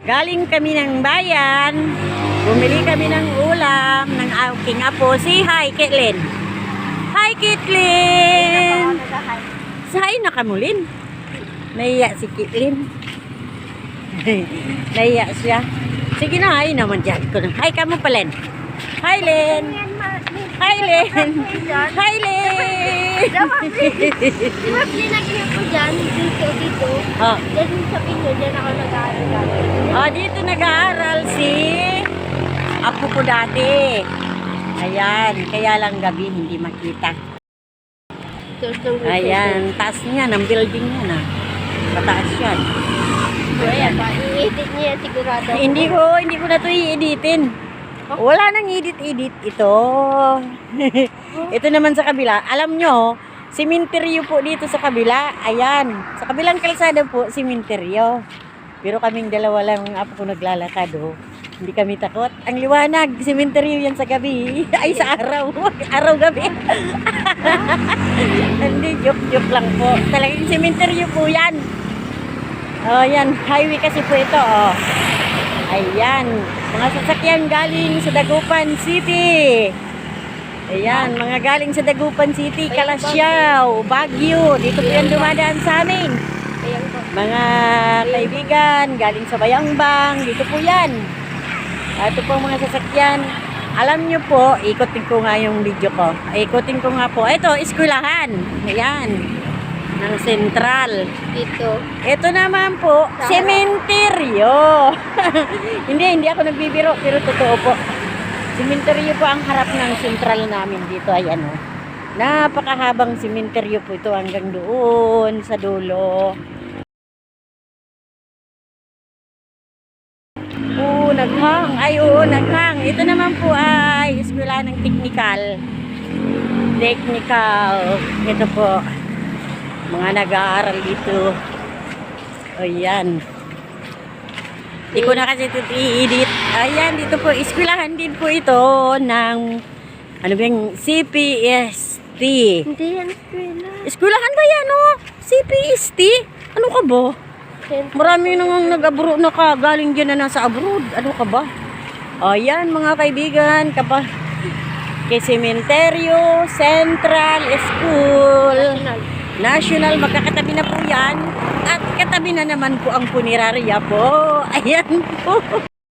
Galing kami ng bayan. Bumili kami ng ulam ng aking apo. Si Hi, Caitlin. Hi, Caitlin. Hi na kamulin. Naiya si Caitlin. Naiya siya. Sige na, hi naman dyan ko na. Hi ka mo pa, Len. Hi, Len. Hi, Len. Hi, Len. Mas linagyan ko dyan, dito. Oh. Dyan sa pinyo, dyan ako nag-aaral. Oh, dito nag-aaral si apo ko dati. Ayan, kaya lang gabi hindi makita. Ayan, taas niya ng building niya na. Pataas yan. Ayan pa, i-edit niya sigurado. Hindi ko na to i-editin. Wala nang edit ito. Ito naman sa kabila. Alam nyo, simenteryo po dito sa kabila. Ayan, sa kabilang kalsada po, simenteryo. Pero kaming dalawa lang apo ko naglalakad. Oh. Hindi kami takot. Ang liwanag, simenteryo yan sa gabi. Ay, sa araw. Araw-gabi. Hindi, joke lang po. Talagang simenteryo po yan. Oh, yan. Highway kasi po ito. Oh. Ayan. Mga sasakyan galing sa Dagupan City. Ayan. Mga galing sa Dagupan City, Calasiao, Baguio. Dito po yan dumadaan sa amin. Mga kaibigan, galing sa Bayambang. Dito po yan. Ito po mga sasakyan. Alam nyo po, ikotin ko nga yung video ko. Ikotin ko nga po. Ito, eskwelahan. Ayan. Ng Sentral. Dito. Ito naman po, sementeryo. hindi ako nagbibiro, pero totoo po. Sementeryo po ang harap ng Sentral namin dito. Ayan o. Napakahabang sementeryo po ito hanggang doon sa dulo. Naghang. Ay, oo, naghang. Ito naman po ay eskwela ng technical. Ito po. Mga nag-aaral dito. O yan. Hindi ko na kasi ito i-edit. Ayan, dito po. Eskwelahan din po ito ng ano ba yung CPST. Hindi yan eskwela. Eskwelahan ba yan o? CPST? Ano ka ba? Marami nang nag-abroad na ka. Galing dyan na nasa abroad. Ano ka ba? Ayan mga kaibigan. Kay Sementeryo Central School. National, magkakatabi na po yan. At katabi na naman po ang punerarya po. Ayan po.